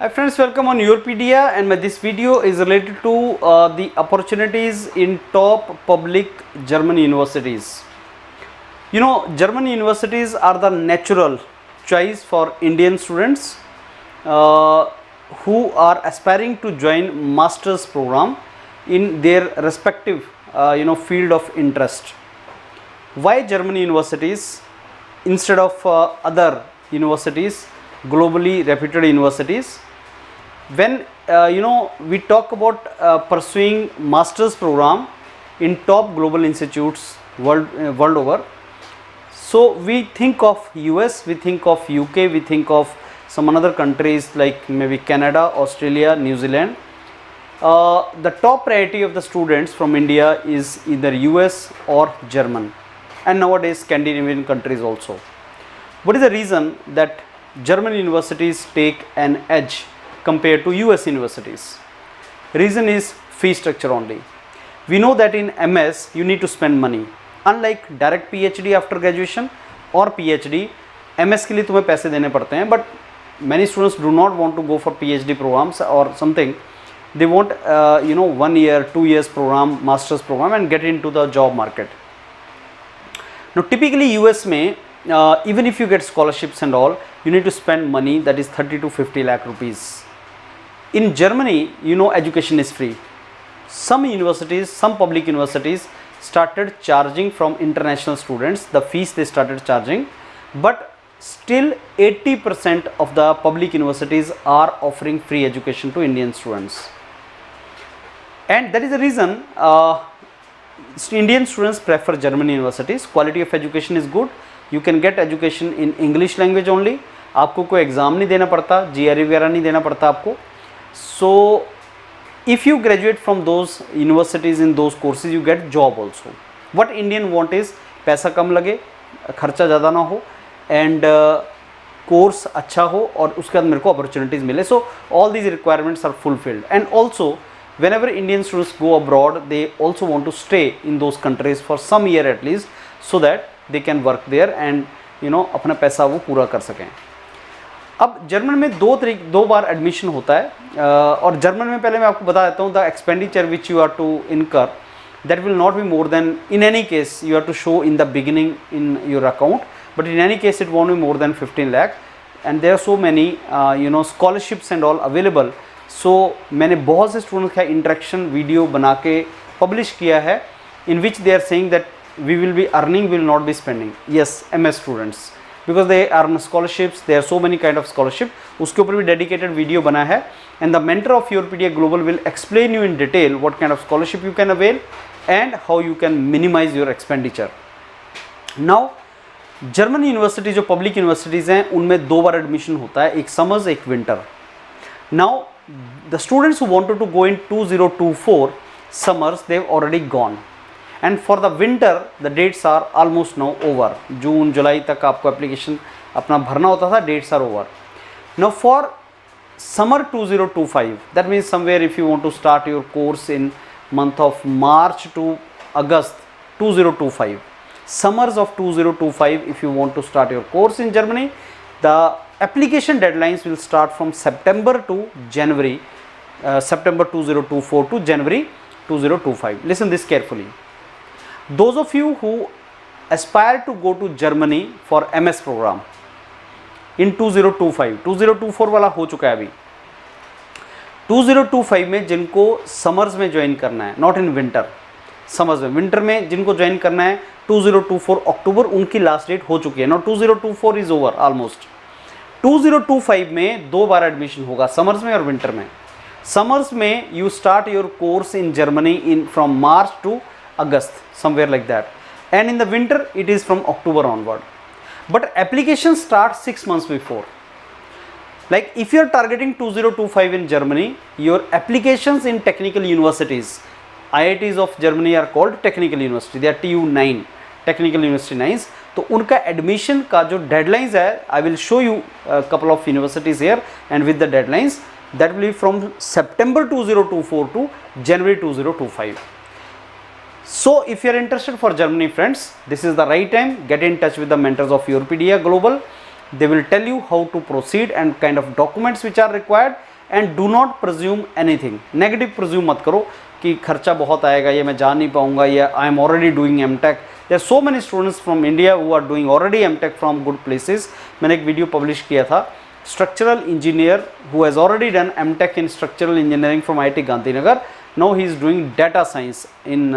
Hi friends, welcome on Europedia, and this video is related to the opportunities in top public German universities. You know, German universities are the natural choice for Indian students who are aspiring to join master's program in their respective field of interest. Why German universities instead of other universities, globally reputed universities? When we talk about pursuing master's program in top global institutes world over, so we think of US, we think of UK, we think of some other countries like maybe Canada, Australia, New Zealand. The top priority of the students from India is either US or German, and nowadays Scandinavian countries also. What is the reason that German universities take an edge compared to US universities? Reason is fee structure only. We know that in MS you need to spend money. Unlike direct PhD after graduation or PhD, MS के लिए तुम्हें पैसे देने पड़ते हैं, but many students do not want to go for PhD programs or something. They want 1 year, 2 years program, master's program and get into the job market. Now typically US में even if you get scholarships and all, you need to spend money, that is 30 to 50 lakh rupees. In Germany, education is free. Some universities, some public universities started charging from international students, the fees they started charging, but still 80% of the public universities are offering free education to Indian students. And that is the reason Indian students prefer German universities. Quality of education is good. You can get education in English language only. आपको कोई exam नहीं देना पड़ता, GRE वगैरह नहीं देना पड़ता आपको. So if you graduate from those universities in those courses, you get job also. What Indian want is पैसा कम लगे, खर्चा ज़्यादा ना हो, and कोर्स अच्छा हो और उसके बाद मेरे को अपॉर्चुनिटीज़ मिले. So all these requirements are fulfilled. And also whenever Indian students go abroad, they also want to stay in those countries for some year at least, so that they can work there and अपना पैसा वो पूरा कर सकें. अब German में दो बार admission होता है, और जर्मन में पहले मैं आपको बता देता हूँ the expenditure which you are to incur, that will not be more than, in any case you are to show in the beginning in your account, but in any case it won't be more than 15 lakh, and there are so many scholarships and all available. So मैंने बहुत से students का interaction video बना के publish किया है, in which they are saying that we will be earning, will not be spending. Yes, MS students, because they earn scholarships, there are so many kind of scholarship. उसके ऊपर भी dedicated video बना है, and the mentor of Europedia Global will explain you in detail what kind of scholarship you can avail and how you can minimize your expenditure. Now German university जो public universities हैं उनमें दो बार admission होता है, एक summers एक winter. Now the students who wanted to go in 2024 summers, they've already gone. And for the winter the dates are almost now over. जून जुलाई तक आपको एप्लीकेशन अपना भरना होता था, dates are over. Now for summer 2025, that means somewhere if you want to start your course in month of March to August 2025, summers of 2025, if you want to start your course in Germany, the application deadlines will start from September to January, September 2024 to January 2025. Listen this carefully. Those of you who aspire to go to Germany for MS program in 2025, 2024 वाला हो चुका है अभी. 2025 में जिनको summers में join करना है, नॉट इन विंटर, समर्स में, विंटर में जिनको ज्वाइन करना है 2024 अक्टूबर, उनकी लास्ट डेट हो चुकी है. Now 2024 is over almost. 2025 में दो बार एडमिशन होगा, समर्स में और विंटर में. समर्स में you start your course in Germany in from March two August, somewhere like that, and in the winter it is from October onward. But application starts 6 months before. Like if you are targeting 2025 in Germany, your applications in technical universities, IITs of Germany are called technical university, they are TU9, technical university 9s. तो उनका admission का जो deadlines है, I will show you couple of universities here and with the deadlines, that will be from September 2024 to January 2025. So if you are interested for Germany friends, this is the right time. Get in touch with the mentors of Europedia Global. They will tell you how to proceed and kind of documents which are required, and do not presume anything, negative presume मत करो कि खर्चा बहुत आएगा, ये मैं जा नहीं पाऊंगा, या I am already doing MTech. There so many students from India who are doing already MTech from good places. मैंने एक वीडियो पब्लिश किया था, structural engineer who has already done MTech in structural engineering from IIT Gandhinagar, now he is doing data science in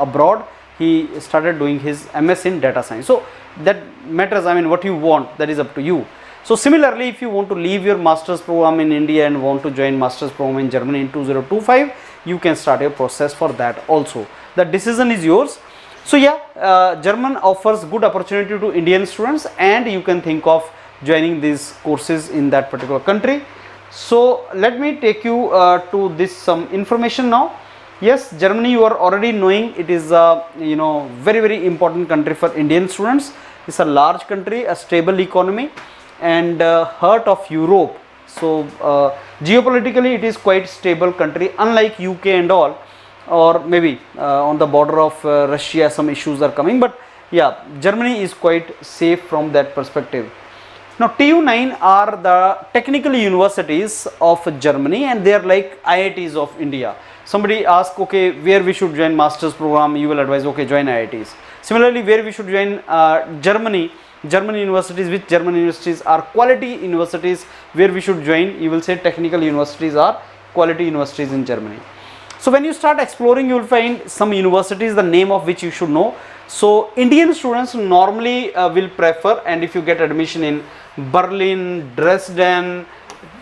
abroad. He started doing his MS in data science. So that matters, I mean what you want, that is up to you. So similarly, if you want to leave your master's program in India and want to join master's program in Germany in 2025, you can start your process for that also. The decision is yours. So yeah, German offers good opportunity to Indian students, and you can think of joining these courses in that particular country. So let me take you to this some information now. Yes, Germany, you are already knowing, it is a very important country for Indian students. It's a large country, a stable economy, and heart of Europe. So geopolitically it is quite stable country, unlike UK and all, or maybe on the border of Russia some issues are coming, but yeah, Germany is quite safe from that perspective. Now TU9 are the technical universities of Germany, and they are like IITs of India. Somebody ask, okay, where we should join master's program, you will advise, okay, join IITs. Similarly, where we should join German universities, which German universities are quality universities, where we should join, you will say technical universities are quality universities in Germany. So when you start exploring, you will find some universities, the name of which you should know. So Indian students normally will prefer, and if you get admission in Berlin, Dresden,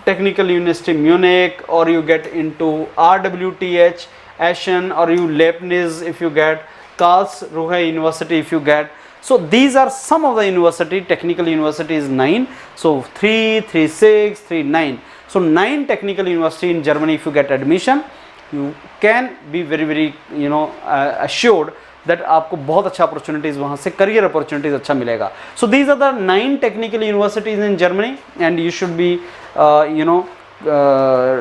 Technical University Munich, or you get into RWTH Essen, or you Leibniz, if you get Karlsruhe University, if you get. So these are some of the university. Technical university is 9, so 3, 3, 6, 3, 9. So 9 technical university in Germany, if you get admission, you can be very assured that आपको बहुत अच्छा opportunities वहाँ से career opportunities अच्छा मिलेगा. So these are the 9 technical universities in Germany, and you should be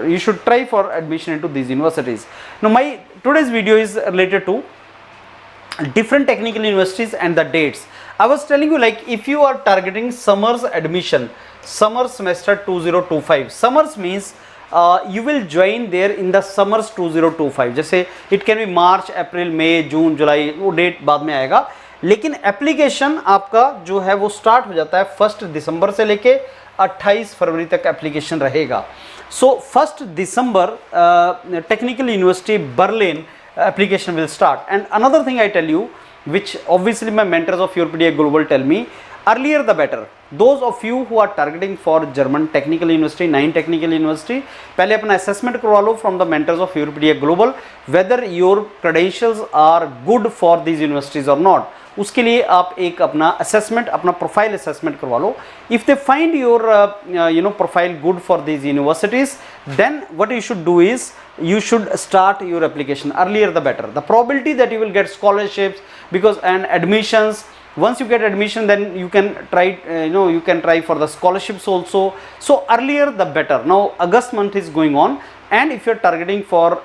you should try for admission into these universities. Now my today's video is related to different technical universities and the dates. I was telling you, like, if you are targeting summers admission, summer semester 2025, summers means you will join there in the summers 2025. जैसे it can be March, April, May, June, July, वो date बाद में आएगा, लेकिन application आपका जो है वो स्टार्ट हो जाता है 1 दिसंबर से लेके 28 फरवरी तक एप्लीकेशन रहेगा. सो 1 दिसंबर technical university Berlin application will start. And another thing I tell you, which obviously my mentors of Europedia Global tell me, earlier the better. Those of you who are targeting for German technical university, 9 technical university, पहले अपना assessment करवा लो from the mentors of Europedia Global, whether your credentials are good for these universities or not. उसके लिए आप एक अपना assessment, अपना profile assessment करवा लो. If they find your profile good for these universities, then what you should do is you should start your application earlier the better. The probability that you will get scholarships and admissions, once you get admission, then you can try you can try for the scholarships also. So earlier the better. Now August month is going on, and if you are targeting for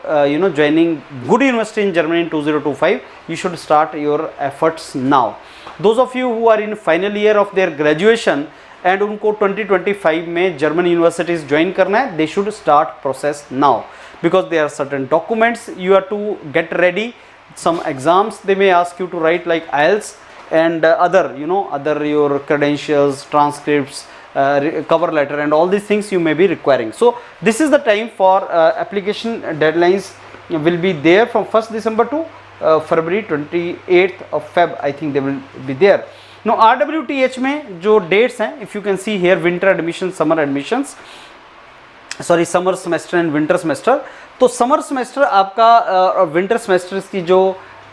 joining good university in Germany in 2025, you should start your efforts now. Those of you who are in final year of their graduation and उनको 2025 में German universities join करना है, they should start process now, because there are certain documents you have to get ready. Some exams they may ask you to write, like IELTS and other your credentials, transcripts, cover letter, and all these things you may be requiring. So this is the time for application deadlines will be there from 1st December to February 28th of Feb. I think they will be there. Now RWTH में जो dates हैं, if you can see here, winter admission, summer admissions, sorry summer semester and winter semester. तो summer semester आपका और winter semester की जो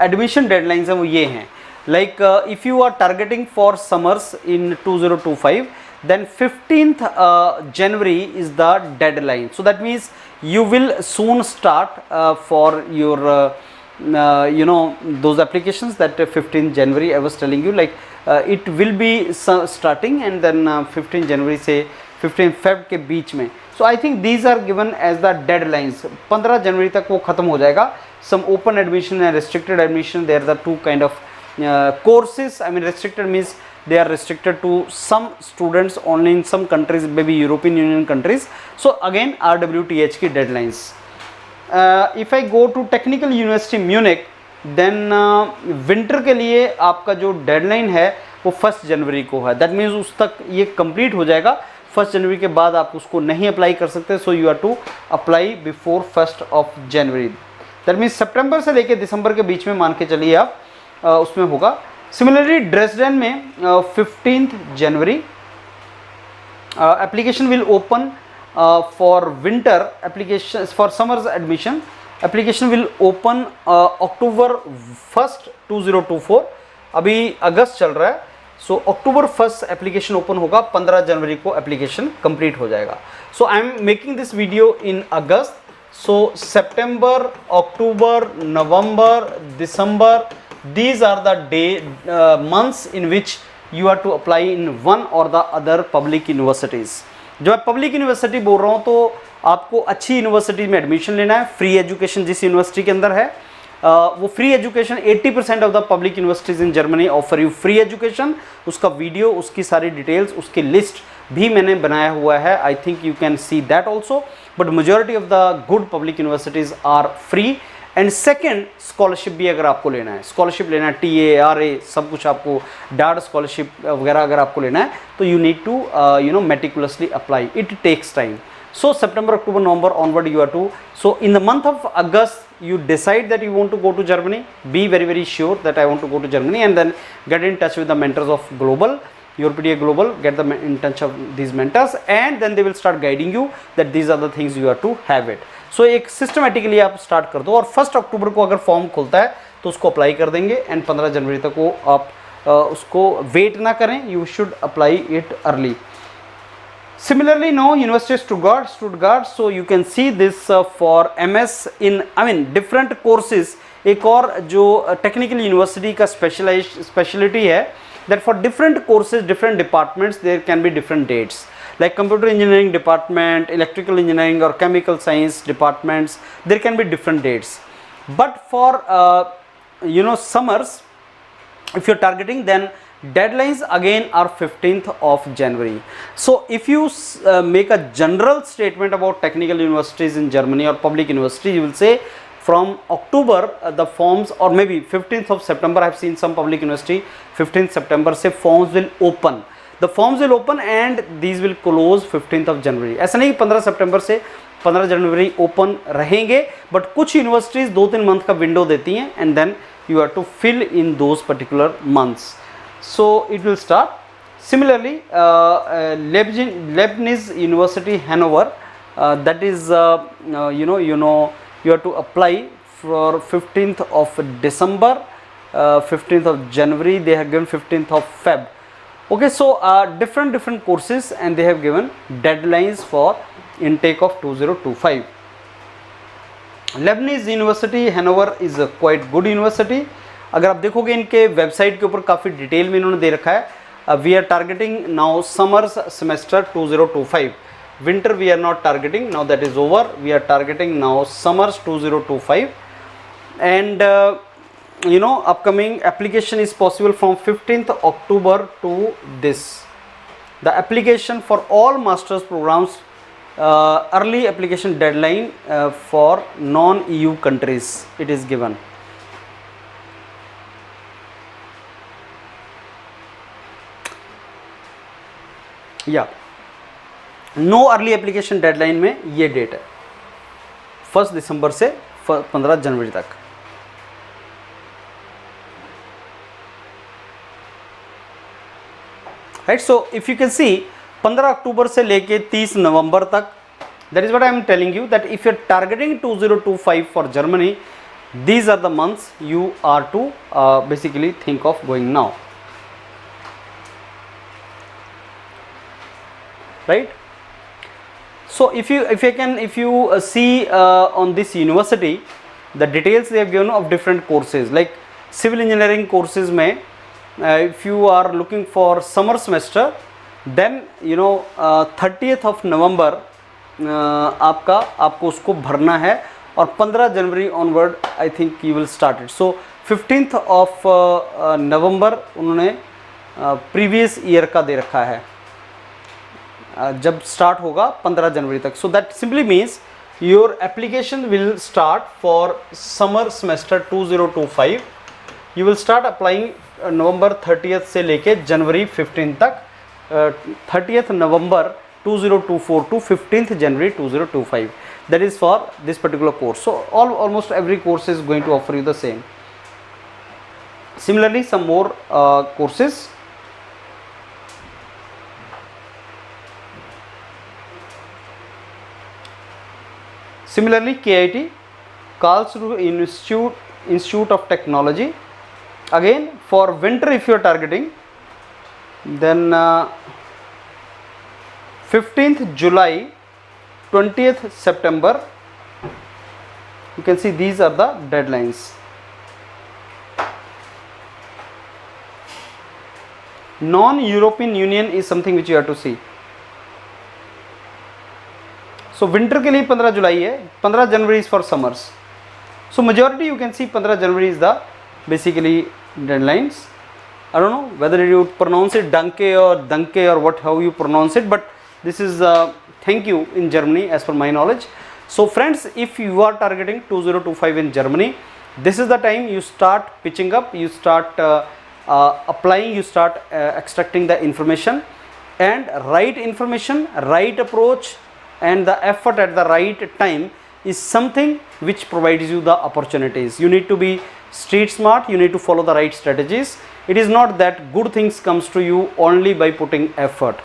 admission deadlines हैं वो ये हैं. Like if you are targeting for summers in 2025, then 15th January is the deadline. So that means you will soon start for your those applications. That 15th January I was telling you, like it will be starting, and then 15th January से 15 Feb के बीच में. So I think these are given as the deadlines. 15 जनवरी तक वो ख़त्म हो जाएगा. Some open admission and restricted admission, there are the two kind of courses. I mean restricted means they are restricted to some students only in some countries, maybe European Union countries. So again RWTH की deadlines. If I go to Technical University Munich, then winter के लिए आपका जो deadline है वो 1 जनवरी को है. That means उस तक ये complete हो जाएगा. 1 जनवरी के बाद आप उसको नहीं अप्लाई कर सकते. So you have to apply before 1st of January. That means सितंबर से लेके दिसंबर के बीच में मान के चलिए आप उसमें होगा. Similarly ड्रेसडेन में 15th January application will open for winter applications. For summer's admission application will open October 1st 2024. अभी अगस्त चल रहा है, सो अक्टूबर 1st एप्लीकेशन ओपन होगा, 15 जनवरी को एप्लीकेशन कंप्लीट हो जाएगा. So I am making this video in अगस्त. सो सितंबर, अक्टूबर, नवंबर, दिसंबर, these are the months in which you are to apply in one or the other public universities. जो मैं पब्लिक यूनिवर्सिटी बोल रहा हूँ तो आपको अच्छी यूनिवर्सिटी में एडमिशन लेना है. फ्री एजुकेशन जिस यूनिवर्सिटी के अंदर है वो free education 80% of the public universities in Germany offer you free education. उसका वीडियो, उसकी सारी डिटेल्स, उसकी लिस्ट भी मैंने बनाया हुआ है. I think you can see that also. But majority of the good public universities are free. And second, scholarship भी अगर आपको लेना है, स्कॉलरशिप लेना है, TA, RA सब कुछ आपको, डार्ट स्कॉलरशिप वगैरह अगर आपको लेना है तो you need to meticulously apply. It takes time. So September, October, November onward you are to. So in the month of August you decide that you want to go to Germany. Be very sure that I want to go to Germany, and then get in touch with the mentors of Global, Europedia Global. Get them in touch of these mentors, and then they will start guiding you that these are the things you have to have it. So एक systematically आप start कर दो, और 1 अक्टूबर को अगर form खुलता है तो उसको अप्लाई कर देंगे, एंड 15 जनवरी तक वो आप उसको वेट ना करें. You should apply it early. Similarly, now University of Stuttgart, so you can see this for MS in different courses. एक और जो टेक्निकल यूनिवर्सिटी का स्पेशलिटी है, that for different courses, different departments, there can be different dates. Like computer engineering department, electrical engineering or chemical science departments, there can be different dates. But for summers, if you're targeting, then deadlines again are 15th of January. So if you make a general statement about technical universities in Germany or public university, you will say from October the forms, or maybe 15th of September. I have seen some public university 15th September से forms will open. The forms will open and these will close 15th of January. ऐसा नहीं 15 सितंबर से 15 जनवरी open रहेंगे, but कुछ universities 2-3 month का window देती हैं, and then you have to fill in those particular months. So it will start. Similarly, Leibniz University Hanover, that is you have to apply for 15th of December, 15th of January. They have given 15th of Feb. Okay, so different courses, and they have given deadlines for intake of 2025. Leibniz University Hanover is a quite good university. अगर आप देखोगे इनके website के ऊपर काफ़ी detail में इन्होंने दे रखा है. We are targeting now summers semester 2025. Winter we are not targeting, now that is over. We are targeting now summers 2025, and upcoming application is possible from 15th October to this. The application for all master's programs, early application deadline for non-EU countries, it is given. या know early application deadline में ये date है 1 दिसंबर से 15 जनवरी तक. Right, so if you can see 15 अक्टूबर से लेके 30 नवंबर तक, that is what I am telling you, that if you are targeting 2025 for Germany, these are the months you are to basically think of going now. Right, so if you see on this university, the details they have given of different courses, like civil engineering courses में if you are looking for summer semester, then 30th of November आपको उसको भरना है, और 15 जनवरी onward I think you will start it. So 15th of November उन्होंने previous year का दे रखा है, जब स्टार्ट होगा 15 जनवरी तक. So that simply means your application will start for summer semester 2025. You will start applying November 30th से लेके जनवरी 15 तक, 30th November 2024 to 15th January 2025. That is for this particular course. So almost every course is going to offer you the same. Similarly, some more courses. Similarly, KIT, Karlsruhe Institute of Technology. Again, for winter, if you are targeting, then 15th July, 20th September, you can see these are the deadlines. Non-European Union is something which you have to see. So winter के लिए 15 जुलाई है, 15 जनवरी is for summers. So majority you can see 15 January is the basically deadlines. I don't know whether you pronounce it Danke or what, how you pronounce it, but this is thank you in Germany as per my knowledge. So friends, if you are targeting 2025 in Germany, this is the time you start pitching up, you start applying, you start extracting the information, and right information, right approach, and the effort at the right time is something which provides you the opportunities. You need to be street smart, you need to follow the right strategies. It is not that good things comes to you only by putting effort.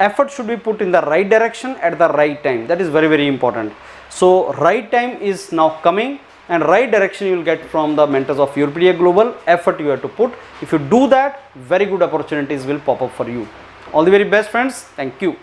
Effort should be put in the right direction at the right time. That is very, very important. So right time is now coming, and right direction you will get from the mentors of Europedia Global. Effort you have to put. If you do that, very good opportunities will pop up for you. All the very best, friends. Thank you.